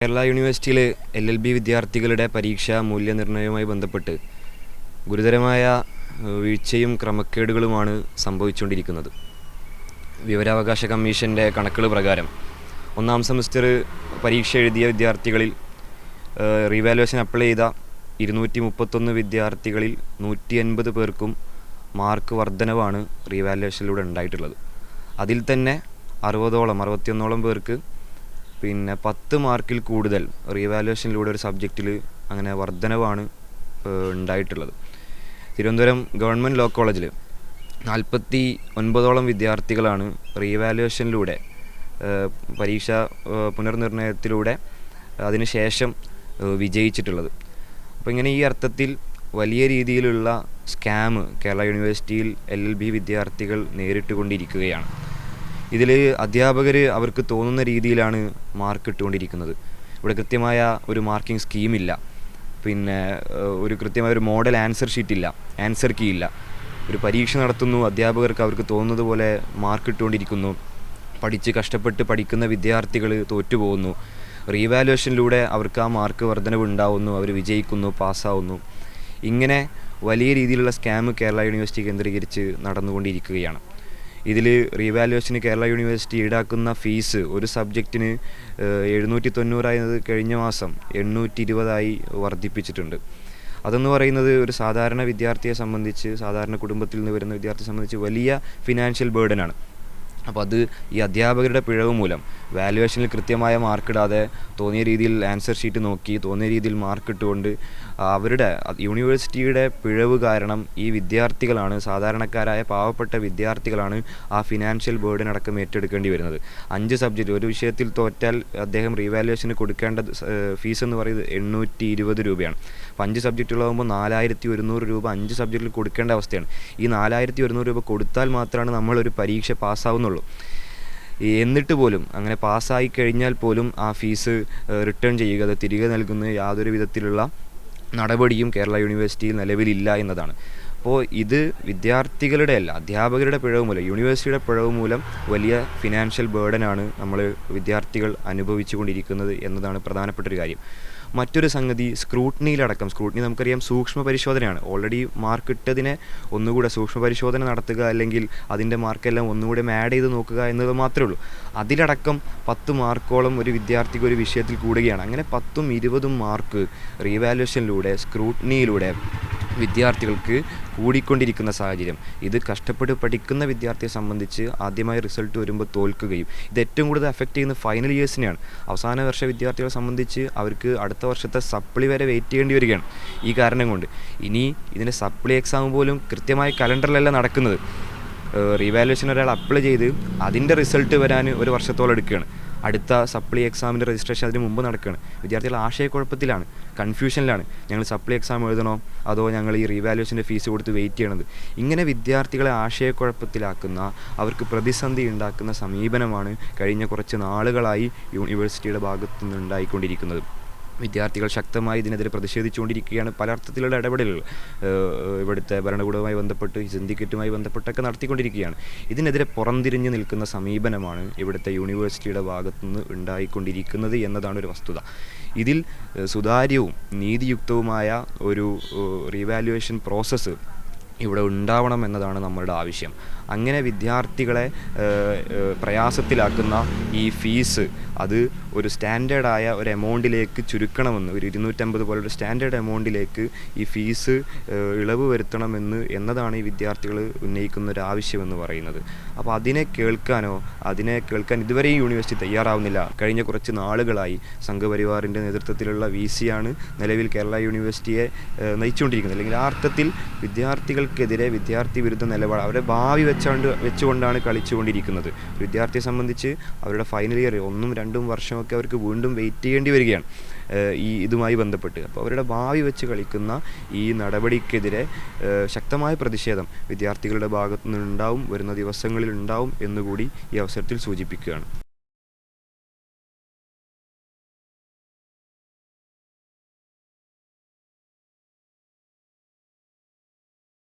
കേരള യൂണിവേഴ്സിറ്റിയിലെ LLB വിദ്യാർത്ഥികളുടെ പരീക്ഷാ മൂല്യനിർണ്ണയവുമായി ബന്ധപ്പെട്ട് ഗുരുതരമായ വീഴ്ചയും ക്രമക്കേടുകളുമാണ് സംഭവിച്ചുകൊണ്ടിരിക്കുന്നത്. വിവരാവകാശ കമ്മീഷൻ്റെ കണക്കുകൾ പ്രകാരം ഒന്നാം സെമസ്റ്റർ പരീക്ഷ എഴുതിയ വിദ്യാർത്ഥികളിൽ റീവാലുവേഷൻ അപ്ലൈ ചെയ്ത 231 വിദ്യാർത്ഥികളിൽ 180 പേർക്കും മാർക്ക് വർധനവാണ് റീവാലുവേഷനിലൂടെ ഉണ്ടായിട്ടുള്ളത്. അതിൽ തന്നെ 61ഓളം പേർക്ക് 10 മാർക്കിൽ കൂടുതൽ റീവാലുവേഷനിലൂടെ ഒരു സബ്ജക്റ്റിൽ അങ്ങനെ വർധനവാണ് ഉണ്ടായിട്ടുള്ളത്. തിരുവനന്തപുരം ഗവൺമെൻറ് ലോ കോളേജിൽ 49ഓളം വിദ്യാർത്ഥികളാണ് റീവാലുവേഷനിലൂടെ പരീക്ഷ പുനർനിർണയത്തിലൂടെ അതിനുശേഷം വിജയിച്ചിട്ടുള്ളത്. അപ്പോൾ ഇങ്ങനെ ഈ അർത്ഥത്തിൽ വലിയ രീതിയിലുള്ള സ്കാം കേരള യൂണിവേഴ്സിറ്റിയിൽ LLB വിദ്യാർത്ഥികൾ നേരിട്ടുകൊണ്ടിരിക്കുകയാണ്. ഇതിൽ അധ്യാപകർ അവർക്ക് തോന്നുന്ന രീതിയിലാണ് മാർക്ക് ഇട്ടുകൊണ്ടിരിക്കുന്നത്. ഇവിടെ കൃത്യമായ ഒരു മാർക്കിംഗ് സ്കീമില്ല, ഒരു കൃത്യമായ ഒരു മോഡൽ ആൻസർ ഷീറ്റില്ല, ആൻസർ കീ ഇല്ല. ഒരു പരീക്ഷ നടത്തുന്നു, അധ്യാപകർക്ക് അവർക്ക് തോന്നുന്നത് പോലെ മാർക്ക് ഇട്ടുകൊണ്ടിരിക്കുന്നു. കഷ്ടപ്പെട്ട് പഠിക്കുന്ന വിദ്യാർത്ഥികൾ തോറ്റുപോകുന്നു. റീവാലുവേഷനിലൂടെ അവർക്ക് ആ മാർക്ക് വർധനവ് ഉണ്ടാവുന്നു, അവർ വിജയിക്കുന്നു, പാസ്സാവുന്നു. ഇങ്ങനെ വലിയ രീതിയിലുള്ള സ്കാം കേരള യൂണിവേഴ്സിറ്റി കേന്ദ്രീകരിച്ച് നടന്നുകൊണ്ടിരിക്കുകയാണ്. ഇതിൽ റീവാലുവേഷന് കേരള യൂണിവേഴ്സിറ്റി ഈടാക്കുന്ന ഫീസ് ഒരു സബ്ജക്റ്റിന് 790 ആയത് കഴിഞ്ഞ മാസം 820 വർദ്ധിപ്പിച്ചിട്ടുണ്ട്. അതെന്ന് പറയുന്നത് ഒരു സാധാരണ വിദ്യാർത്ഥിയെ സംബന്ധിച്ച്, സാധാരണ കുടുംബത്തിൽ നിന്ന് വരുന്ന വിദ്യാർത്ഥിയെ സംബന്ധിച്ച് വലിയ ഫിനാൻഷ്യൽ ബേർഡനാണ്. അപ്പോൾ അത് ഈ അധ്യാപകരുടെ പിഴവ് മൂലം വാലുവേഷനിൽ കൃത്യമായ മാർക്കിടാതെ തോന്നിയ രീതിയിൽ ആൻസർ ഷീറ്റ് നോക്കി തോന്നിയ രീതിയിൽ മാർക്ക് ഇട്ടുകൊണ്ട് അവരുടെ യൂണിവേഴ്സിറ്റിയുടെ പിഴവ് കാരണം ഈ വിദ്യാർത്ഥികളാണ്, സാധാരണക്കാരായ പാവപ്പെട്ട വിദ്യാർത്ഥികളാണ് ആ ഫിനാൻഷ്യൽ ബേർഡൻ അടക്കം ഏറ്റെടുക്കേണ്ടി വരുന്നത്. 5 സബ്ജക്റ്റ് ഒരു വിഷയത്തിൽ തോറ്റാൽ അദ്ദേഹം റീവാലുവേഷന് കൊടുക്കേണ്ട ഫീസ് എന്ന് പറയുന്നത് 820 രൂപയാണ്. അപ്പോൾ 5 സബ്ജക്റ്റുകളാകുമ്പോൾ 4100 രൂപ 5 സബ്ജക്റ്റിൽ കൊടുക്കേണ്ട അവസ്ഥയാണ്. ഈ 4100 രൂപ കൊടുത്താൽ മാത്രമാണ് നമ്മളൊരു പരീക്ഷ പാസ്സാവുന്നുള്ളൂ. എന്നിട്ട് പോലും അങ്ങനെ പാസ്സായി കഴിഞ്ഞാൽ പോലും ആ ഫീസ് റിട്ടേൺ ചെയ്യുക, അത് തിരികെ നൽകുന്ന യാതൊരു വിധത്തിലുള്ള നടപടിയും കേരള യൂണിവേഴ്സിറ്റിയിൽ നിലവിലില്ല എന്നതാണ്. അപ്പോൾ ഇത് വിദ്യാർത്ഥികളുടെ അല്ല, അധ്യാപകരുടെ പിഴവ് മൂലം, യൂണിവേഴ്സിറ്റിയുടെ പിഴവ് മൂലം വലിയ ഫിനാൻഷ്യൽ ബേർഡനാണ് വിദ്യാർത്ഥികൾ അനുഭവിച്ചു കൊണ്ടിരിക്കുന്നത് എന്നതാണ് പ്രധാനപ്പെട്ടൊരു കാര്യം. മറ്റൊരു സംഗതി സ്ക്രൂട്ടിനി നമുക്കറിയാം സൂക്ഷ്മ പരിശോധനയാണ്. ഓൾറെഡി മാർക്ക് ഇട്ടതിനെ ഒന്നുകൂടെ സൂക്ഷ്മ പരിശോധന നടത്തുക, അല്ലെങ്കിൽ അതിൻ്റെ മാർക്കെല്ലാം ഒന്നുകൂടെ ആഡ് ചെയ്ത് നോക്കുക എന്നത് മാത്രമേ ഉള്ളൂ. അതിലടക്കം 10 മാർക്കോളം ഒരു വിദ്യാർത്ഥിക്ക് ഒരു വിഷയത്തിൽ കൂടുകയാണ്. അങ്ങനെ 10ഉം 20ഉം മാർക്ക് റീവാലുവേഷനിലൂടെ, സ്ക്രൂട്ടിനിയിലൂടെ വിദ്യാർത്ഥികൾക്ക് കൂടിക്കൊണ്ടിരിക്കുന്ന സാഹചര്യം. ഇത് കഷ്ടപ്പെട്ട് പഠിക്കുന്ന വിദ്യാർത്ഥിയെ സംബന്ധിച്ച് ആദ്യമായി റിസൾട്ട് വരുമ്പോൾ തോൽക്കുകയും ഇത് ഏറ്റവും കൂടുതൽ അഫക്റ്റ് ചെയ്യുന്ന ഫൈനൽ ഇയേഴ്സിനെയാണ്. അവസാന വർഷ വിദ്യാർത്ഥികളെ സംബന്ധിച്ച് അവർക്ക് അടുത്ത വർഷത്തെ സപ്ലി വരെ വെയിറ്റ് ചെയ്യേണ്ടി വരികയാണ് ഈ കാരണം കൊണ്ട്. ഇനി ഇതിൻ്റെ സപ്ലി എക്സാം പോലും കൃത്യമായ കലണ്ടറിലല്ല നടക്കുന്നത്. റീവാലുവേഷൻ ഒരാൾ അപ്ലൈ ചെയ്ത് അതിൻ്റെ റിസൾട്ട് വരാൻ ഒരു വർഷത്തോളം എടുക്കുകയാണ്. അടുത്ത സപ്ലി എക്സാമിൻ്റെ രജിസ്ട്രേഷൻ അതിന് മുമ്പ് നടക്കുകയാണ്. വിദ്യാർത്ഥികൾ ആശയക്കുഴപ്പത്തിലാണ്, കൺഫ്യൂഷനിലാണ്. ഞങ്ങൾ സപ്ലി എക്സാം എഴുതണോ അതോ ഞങ്ങൾ ഈ റീവാലുവേഷൻ്റെ ഫീസ് കൊടുത്ത് വെയിറ്റ് ചെയ്യണത്? ഇങ്ങനെ വിദ്യാർത്ഥികളെ ആശയക്കുഴപ്പത്തിലാക്കുന്ന, അവർക്ക് പ്രതിസന്ധി ഉണ്ടാക്കുന്ന സമീപനമാണ് കഴിഞ്ഞ കുറച്ച് നാളുകളായി യൂണിവേഴ്സിറ്റിയുടെ ഭാഗത്തുനിന്ന് ഉണ്ടായിക്കൊണ്ടിരിക്കുന്നത്. വിദ്യാർത്ഥികൾ ശക്തമായി ഇതിനെതിരെ പ്രതിഷേധിച്ചുകൊണ്ടിരിക്കുകയാണ്. പല അർത്ഥത്തിലുള്ള ഇടപെടലുകൾ ഇവിടുത്തെ ഭരണകൂടവുമായി ബന്ധപ്പെട്ട്, സിൻഡിക്കേറ്റുമായി ബന്ധപ്പെട്ടൊക്കെ നടത്തിക്കൊണ്ടിരിക്കുകയാണ്. ഇതിനെതിരെ പുറംതിരിഞ്ഞ് നിൽക്കുന്ന സമീപനമാണ് ഇവിടുത്തെ യൂണിവേഴ്സിറ്റിയുടെ ഭാഗത്തുനിന്ന് ഉണ്ടായിക്കൊണ്ടിരിക്കുന്നത് എന്നതാണ് ഒരു വസ്തുത. ഇതിൽ സുതാര്യവും നീതിയുക്തവുമായ ഒരു റീവാലുവേഷൻ പ്രോസസ്സ് ഇവിടെ ഉണ്ടാവണം എന്നതാണ് നമ്മളുടെ ആവശ്യം. അങ്ങനെ വിദ്യാർത്ഥികളെ പ്രയാസത്തിലാക്കുന്ന ഈ ഫീസ് അത് ഒരു സ്റ്റാൻഡേർഡായ ഒരു എമൗണ്ടിലേക്ക് ചുരുക്കണമെന്ന്, ഒരു 250 പോലൊരു സ്റ്റാൻഡേർഡ് എമൗണ്ടിലേക്ക് ഈ ഫീസ് ഇളവ് വരുത്തണമെന്ന് എന്നതാണ് ഈ വിദ്യാർത്ഥികൾ ഉന്നയിക്കുന്ന ഒരു ആവശ്യമെന്ന് പറയുന്നത്. അപ്പോൾ അതിനെ കേൾക്കാൻ ഇതുവരെ ഈ യൂണിവേഴ്സിറ്റി തയ്യാറാവുന്നില്ല. കഴിഞ്ഞ കുറച്ച് നാളുകളായി സംഘപരിവാറിൻ്റെ നേതൃത്വത്തിലുള്ള VC-യാണ് നിലവിൽ കേരള യൂണിവേഴ്സിറ്റിയെ നയിച്ചുകൊണ്ടിരിക്കുന്നത്. അല്ലെങ്കിൽ ആ അർത്ഥത്തിൽ വിദ്യാർത്ഥികൾക്കെതിരെ വിദ്യാർത്ഥി വിരുദ്ധ നിലപാട്, അവരെ ഭാവി വെച്ചുകൊണ്ടാണ് കളിച്ചുകൊണ്ടിരിക്കുന്നത്. വിദ്യാർത്ഥിയെ സംബന്ധിച്ച് അവരുടെ ഫൈനൽ ഇയർ 1ഉം 2ഉം വർഷമൊക്കെ അവർക്ക് വീണ്ടും വെയിറ്റ് ചെയ്യേണ്ടി വരികയാണ് ഇതുമായി ബന്ധപ്പെട്ട്. അപ്പോൾ അവരുടെ ഭാവി വെച്ച് കളിക്കുന്ന ഈ നടപടിക്കെതിരെ ശക്തമായ പ്രതിഷേധം വിദ്യാർത്ഥികളുടെ ഭാഗത്തു നിന്നുണ്ടാവും, വരുന്ന ദിവസങ്ങളിൽ ഉണ്ടാവും എന്നുകൂടി ഈ അവസരത്തിൽ സൂചിപ്പിക്കുകയാണ്.